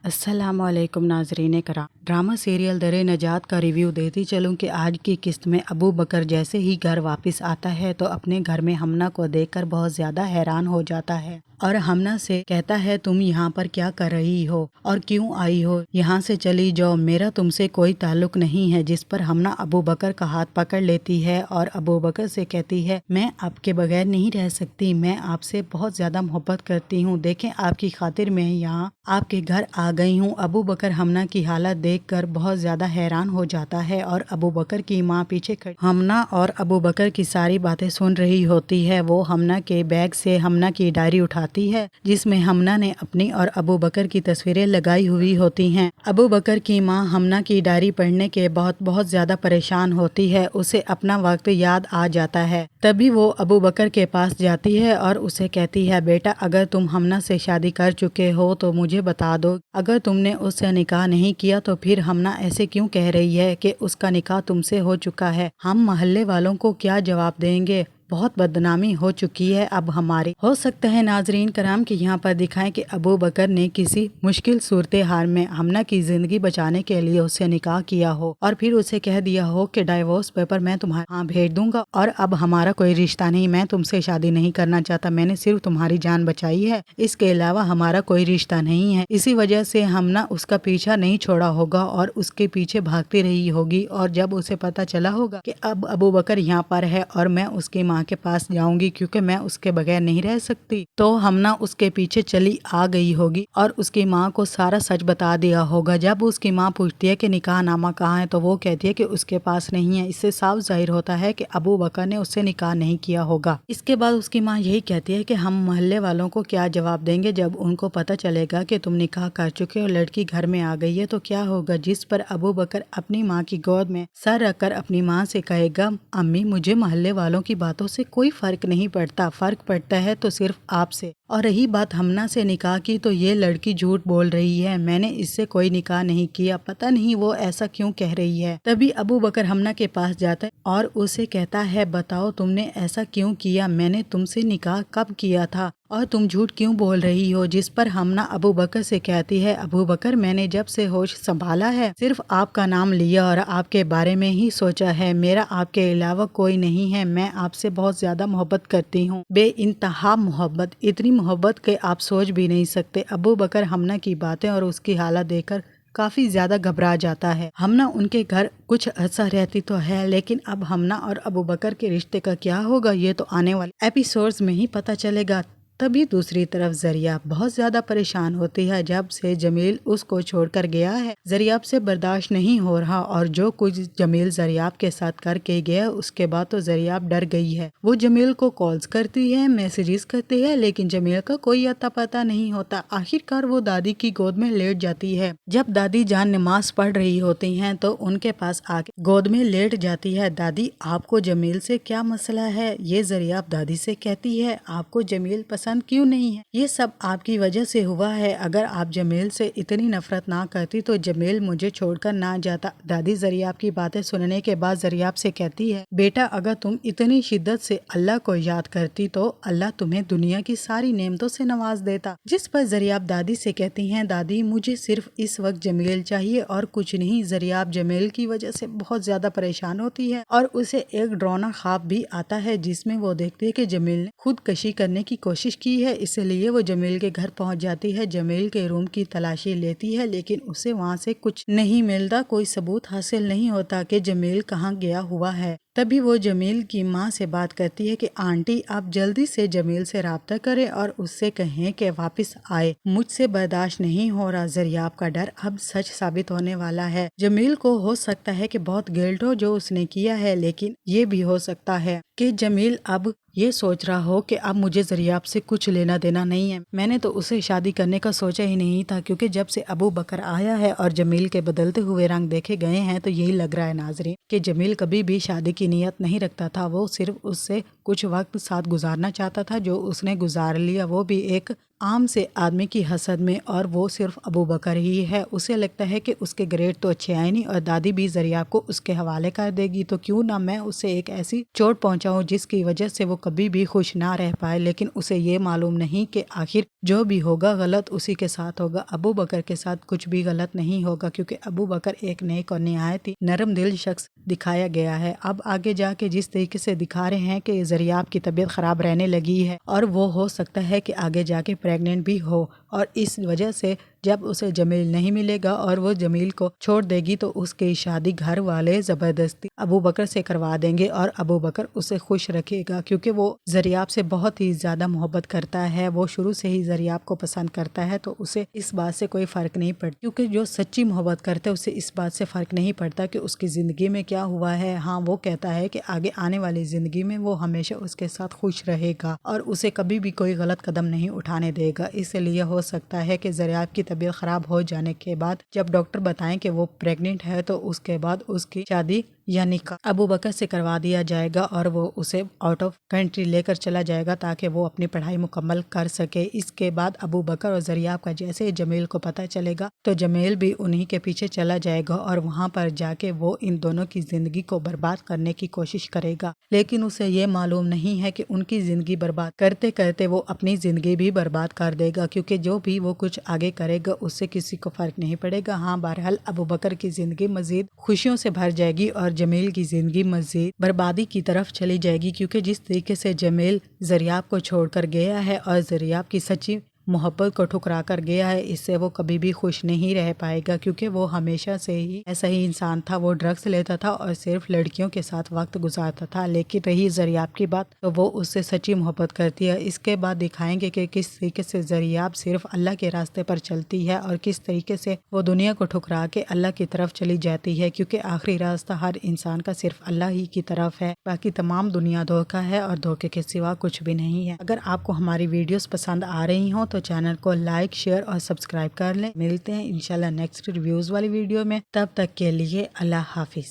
अस्सलाम वालेकुम नाजरीन कराम। ड्रामा सीरियल दरे नजात का रिव्यू देती चलूं कि आज की किस्त में अबू बकर जैसे ही घर वापस आता है तो अपने घर में हमना को देखकर बहुत ज़्यादा हैरान हो जाता है और हमना से कहता है, तुम यहाँ पर क्या कर रही हो और क्यों आई हो? यहाँ से चली जाओ, मेरा तुमसे कोई ताल्लुक नहीं है। जिस पर हमना अबू बकर का हाथ पकड़ लेती है और अबू बकर से कहती है, मैं आपके बगैर नहीं रह सकती, मैं आपसे बहुत ज़्यादा मोहब्बत करती हूँ। देखें, आपकी खातिर मैं यहाँ आपके घर आ गई हूँ। अबू बकर हमना की हालत देखकर बहुत ज्यादा हैरान हो जाता है और अबू बकर की माँ पीछे खड़ी हमना और अबू बकर की सारी बातें सुन रही होती है। वो हमना के बैग से हमना की डायरी उठाती है जिसमें हमना ने अपनी और अबू बकर की तस्वीरें लगाई हुई होती हैं। अबू बकर की माँ हमना की डायरी पढ़ने के बहुत ज्यादा परेशान होती है। उसे अपना वक्त याद आ जाता है। तभी वो अबू बकर के पास जाती है और उसे कहती है, बेटा अगर तुम हमना से शादी कर चुके हो तो मुझे बता दो। अगर तुमने उससे निकाह नहीं किया तो फिर हमना ऐसे क्यों कह रही है कि उसका निकाह तुमसे हो चुका है? हम मोहल्ले वालों को क्या जवाब देंगे? बहुत बदनामी हो चुकी है अब हमारी। हो सकता है नाजरीन कराम कि यहाँ पर दिखाएं कि अबू बकर ने किसी मुश्किल सूरत हाल में हमना की जिंदगी बचाने के लिए उससे निकाह किया हो और फिर उसे कह दिया हो कि डाइवोर्स पेपर मैं तुम्हारे यहाँ भेज दूंगा और अब हमारा कोई रिश्ता नहीं, मैं तुमसे शादी नहीं करना चाहता, मैंने सिर्फ तुम्हारी जान बचाई है, इसके अलावा हमारा कोई रिश्ता नहीं है। इसी वजह से हमना उसका पीछा नहीं छोड़ा होगा और उसके पीछे भागती रही होगी और जब उसे पता चला होगा कि अब अबू बकर यहाँ पर है और मैं उसकी माँ के पास जाऊंगी क्योंकि मैं उसके बगैर नहीं रह सकती, तो हमना उसके पीछे चली आ गई होगी और उसकी माँ को सारा सच बता दिया होगा। जब उसकी माँ पूछती है कि निकाह नामा कहाँ है तो वो कहती है कि उसके पास नहीं है। इससे साफ जाहिर होता है कि अबू बकर ने उससे निकाह नहीं किया होगा। इसके बाद उसकी माँ यही कहती है कि हम मोहल्ले वालों को क्या जवाब देंगे जब उनको पता चलेगा कि तुम निकाह कर चुके हो, लड़की घर में आ गई है तो क्या होगा? जिस पर अबू बकर अपनी माँ की गोद में सर रखकर अपनी माँ से कहेगा, अम्मी मुझे मोहल्ले वालों की बातों से कोई फर्क नहीं पड़ता, फर्क पड़ता है तो सिर्फ आपसे। और रही बात हमना से निकाह की तो ये लड़की झूठ बोल रही है, मैंने इससे कोई निकाह नहीं किया, पता नहीं वो ऐसा क्यों कह रही है। तभी अबू बकर हमना के पास जाता है और उसे कहता है, बताओ तुमने ऐसा क्यों किया, मैंने तुमसे निकाह कब किया था और तुम झूठ क्यों बोल रही हो? जिस पर हमना अबू बकर से कहती है, अबू बकर मैंने जब से होश संभाला है सिर्फ आपका नाम लिया और आपके बारे में ही सोचा है, मेरा आपके अलावा कोई नहीं है, मैं आपसे बहुत ज्यादा मोहब्बत करती हूँ, बेइंतहा मोहब्बत, इतनी मोहब्बत के आप सोच भी नहीं सकते। अबू बकर हमना की बातें और उसकी हालत देखकर काफी ज्यादा घबरा जाता है। हमना उनके घर कुछ अर्सा रहती तो है, लेकिन अब हमना और अबू बकर के रिश्ते का क्या होगा ये तो आने वाले एपिसोड्स में ही पता चलेगा। तभी दूसरी तरफ जरियाब बहुत ज्यादा परेशान होती है। जब से जमील उसको छोड़कर गया है जरियाब से बर्दाश्त नहीं हो रहा और जो कुछ जमील जरियाब के साथ करके गया उसके बाद तो जरियाब डर गई है। वो जमील को कॉल्स करती है, मैसेजेस करती है, लेकिन जमील का कोई अता पता नहीं होता। आखिरकार वो दादी की गोद में लेट जाती है। जब दादी जान नमाज पढ़ रही होती हैं तो उनके पास आके गोद में लेट जाती है। दादी आपको जमील से क्या मसला है? ये जरियाब दादी से कहती है, आपको जमील पसंद क्यों नहीं है? ये सब आपकी वजह से हुआ है, अगर आप जमील से इतनी नफरत ना करती तो जमील मुझे छोड़कर ना जाता। दादी जरियाब की बातें सुनने के बाद जरियाब से कहती है, बेटा अगर तुम इतनी शिद्दत से अल्लाह को याद करती तो अल्लाह तुम्हें दुनिया की सारी नेमतों से नवाज देता। जिस पर जरियाब दादी से कहती हैं, दादी मुझे सिर्फ इस वक्त जमील चाहिए और कुछ नहीं। जरियाब जमील की वजह से बहुत ज्यादा परेशान होती है और उसे एक डरावना ख्वाब भी आता है जिसमें वो देखती है कि जमील ने खुदकशी करने की कोशिश की है, इसलिए वो जमील के घर पहुंच जाती है। जमील के रूम की तलाशी लेती है लेकिन उसे वहां से कुछ नहीं मिलता, कोई सबूत हासिल नहीं होता कि जमील कहाँ गया हुआ है। तभी वो जमील की माँ से बात करती है कि आंटी आप जल्दी से जमील से राब्ता करें और उससे कहें कि वापस आए, मुझसे बर्दाश्त नहीं हो रहा। जरियाब का डर अब सच साबित होने वाला है। जमील को हो सकता है कि बहुत गिल्ट हो जो उसने किया है, लेकिन ये भी हो सकता है कि जमील अब ये सोच रहा हो कि अब मुझे जरियाब से कुछ लेना देना नहीं है, मैंने तो उसे शादी करने का सोचा ही नहीं था। क्योंकि जब से अबू बकर आया है और जमील के बदलते हुए रंग देखे गए हैं तो यही लग रहा है नाजरीन कि जमील कभी भी शादी की नीयत नहीं रखता था। वो सिर्फ उससे कुछ वक्त साथ गुजारना चाहता था जो उसने गुजार लिया, वो भी एक عام سے آدمی کی حسد میں اور وہ صرف ابو بکر ہی ہے۔ اسے لگتا ہے کہ اس کے گریڈ تو اچھے آئے نہیں اور دادی بھی زریاب کو اس کے حوالے کر دے گی، تو کیوں نہ میں اسے ایک ایسی چوٹ پہنچاؤں جس کی وجہ سے وہ کبھی بھی خوش نہ رہ پائے۔ لیکن اسے یہ معلوم نہیں کہ آخر جو بھی ہوگا غلط اسی کے ساتھ ہوگا۔ ابو بکر کے ساتھ کچھ بھی غلط نہیں ہوگا کیونکہ ابو بکر ایک نیک اور نہایت ہی نرم دل شخص دکھایا گیا ہے۔ اب آگے جا کے جس طریقے سے دکھا رہے ہیں کہ زریاب کی طبیعت خراب رہنے لگی ہے اور وہ ہو سکتا ہے کہ آگے جا کے پریگننٹ بھی ہو، اور اس وجہ سے جب اسے جمیل نہیں ملے گا اور وہ جمیل کو چھوڑ دے گی تو اس کی شادی گھر والے زبردستی ابو بکر سے کروا دیں گے اور ابو بکر اسے خوش رکھے گا کیونکہ وہ زریاب سے بہت ہی زیادہ محبت کرتا ہے۔ وہ شروع سے ہی زریاب کو پسند کرتا ہے تو اسے اس بات سے کوئی فرق نہیں پڑتا، کیونکہ جو سچی محبت کرتا ہے اسے اس بات سے فرق نہیں پڑتا کہ اس کی زندگی میں کیا ہوا ہے۔ ہاں، وہ کہتا ہے کہ آگے آنے والی زندگی میں وہ ہمیشہ اس کے ساتھ خوش رہے گا اور اسے کبھی بھی کوئی غلط قدم نہیں اٹھانے دے گا۔ اس لیے ہو سکتا ہے کہ زریاب کی طبیعت خراب ہو جانے کے بعد جب ڈاکٹر بتائیں کہ وہ پریگننٹ ہے تو اس کے بعد اس کی شادی یا نکاح ابو بکر سے کروا دیا جائے گا اور وہ اسے آؤٹ آف کنٹری لے کر چلا جائے گا تاکہ وہ اپنی پڑھائی مکمل کر سکے۔ اس کے بعد ابو بکر اور زریاب کا جیسے جمیل کو پتہ چلے گا تو جمیل بھی انہی کے پیچھے چلا جائے گا اور وہاں پر جا کے وہ ان دونوں کی زندگی کو برباد کرنے کی کوشش کرے گا، لیکن اسے یہ معلوم نہیں ہے کہ ان کی زندگی برباد کرتے کرتے وہ اپنی زندگی بھی برباد کر دے گا، کیونکہ جو بھی وہ کچھ آگے کرے گا اس سے کسی کو فرق نہیں پڑے گا۔ ہاں، بہرحال ابو بکر کی زندگی مزید خوشیوں سے بھر جائے گی اور جمیل کی زندگی مزید بربادی کی طرف چلی جائے گی، کیونکہ جس طریقے سے جمیل زریاب کو چھوڑ کر گیا ہے اور زریاب کی سچی محبت کو ٹھکرا کر گیا ہے، اس سے وہ کبھی بھی خوش نہیں رہ پائے گا، کیونکہ وہ ہمیشہ سے ہی ایسا ہی انسان تھا۔ وہ ڈرگس لیتا تھا اور صرف لڑکیوں کے ساتھ وقت گزارتا تھا، لیکن رہی زریاب کی بات تو وہ اس سے سچی محبت کرتی ہے۔ اس کے بعد دکھائیں گے کہ کس طریقے سے زریاب صرف اللہ کے راستے پر چلتی ہے اور کس طریقے سے وہ دنیا کو ٹھکرا کے اللہ کی طرف چلی جاتی ہے، کیونکہ آخری راستہ ہر انسان کا صرف اللہ ہی کی طرف ہے، باقی تمام دنیا دھوکہ ہے اور دھوکے کے سوا کچھ بھی نہیں ہے۔ اگر آپ کو ہماری ویڈیوز پسند آ رہی ہوں تو چینل کو لائک، شیئر اور سبسکرائب کر لیں۔ ملتے ہیں انشاءاللہ نیکسٹ ریویوز والی ویڈیو میں، تب تک کے لیے اللہ حافظ۔